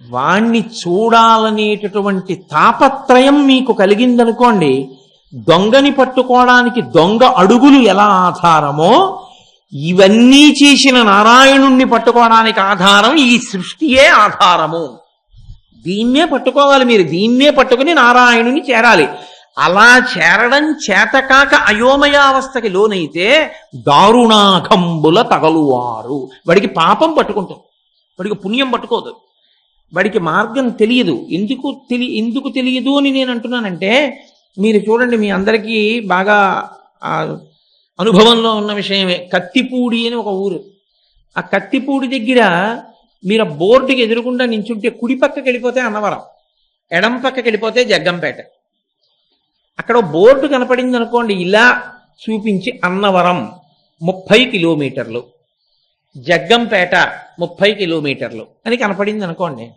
వాణ్ణి చూడాలనేటటువంటి తాపత్రయం మీకు కలిగిందనుకోండి, దొంగని పట్టుకోవడానికి దొంగ అడుగులు ఎలా ఆధారమో, ఇవన్నీ చేసిన నారాయణుణ్ణి పట్టుకోవడానికి ఆధారం ఈ సృష్టియే ఆధారము. దీన్నే పట్టుకోవాలి మీరు, దీన్నే పట్టుకుని నారాయణుని చేరాలి. అలా చేరడం చేతకాక అయోమయావస్థకి లోనైతే దారుణాఘంబుల తగలువారు. వాడికి పాపం పట్టుకుంటుంది, వాడికి పుణ్యం పట్టుకోదు, వాడికి మార్గం తెలియదు. ఎందుకు తెలియదు అని నేను అంటున్నానంటే, మీరు చూడండి, మీ అందరికీ బాగా అనుభవంలో ఉన్న విషయమే. కత్తిపూడి అని ఒక ఊరు. ఆ కత్తిపూడి దగ్గర మీరు బోర్డుకి ఎదురుకుండా నించుంటే కుడి పక్కకి వెళ్ళిపోతే అన్నవరం, ఎడం పక్కకి వెళ్ళిపోతే జగ్గంపేట. అక్కడ బోర్డు కనపడింది అనుకోండి, ఇలా చూపించి అన్నవరం 30 కిలోమీటర్లు, జగ్గంపేట 30 కిలోమీటర్లు అని కనపడింది అనుకోండి,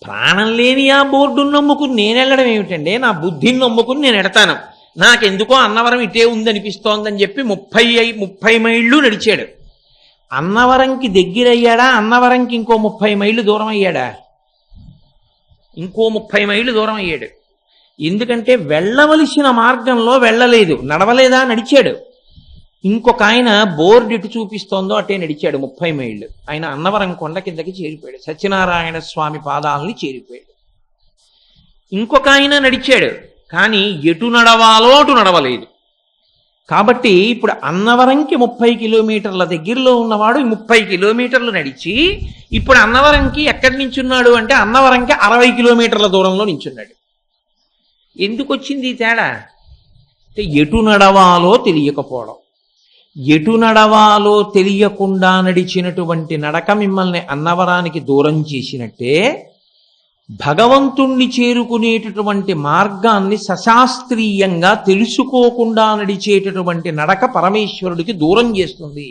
ప్రాణం లేని ఆ బోర్డును నమ్ముకుని నేను వెళ్ళడం ఏమిటండి? నా బుద్ధిని నమ్ముకుని నేను ఎడతాను. నాకెందుకో అన్నవరం ఇటే ఉందనిపిస్తోందని చెప్పి 30 మైళ్ళు నడిచాడు. అన్నవరంకి దగ్గరయ్యాడా? అన్నవరంకి ఇంకో 30 మైళ్ళు దూరం అయ్యాడా? ఇంకో 30 మైళ్ళు దూరం అయ్యాడు. ఎందుకంటే వెళ్ళవలసిన మార్గంలో వెళ్ళలేదు, నడవలేదా? నడిచాడు. ఇంకొక ఆయన బోర్డు ఎటు చూపిస్తోందో అటే నడిచాడు 30 మైళ్ళు. ఆయన అన్నవరం కొండ కిందకి చేరిపోయాడు, సత్యనారాయణ స్వామి పాదాలని చేరిపోయాడు. ఇంకొక ఆయన నడిచాడు, కానీ ఎటు నడవాలో అటు నడవలేదు. కాబట్టి ఇప్పుడు అన్నవరంకి 30 కిలోమీటర్ల దగ్గరలో ఉన్నవాడు 30 కిలోమీటర్లు నడిచి ఇప్పుడు అన్నవరంకి ఎక్కడి నించున్నాడు అంటే అన్నవరంకి 60 కిలోమీటర్ల దూరంలో నించున్నాడు. ఎందుకు వచ్చింది ఈ తేడా అంటే ఎటు నడవాలో తెలియకపోవడం. ఎటు నడవాలో తెలియకుండా నడిచినటువంటి నడక మిమ్మల్ని అన్నవరానికి దూరం చేసినట్టే, భగవంతుణ్ణి చేరుకునేటటువంటి మార్గాన్ని సశాస్త్రీయంగా తెలుసుకోకుండా నడిచేటటువంటి నడక పరమేశ్వరుడికి దూరం చేస్తుంది.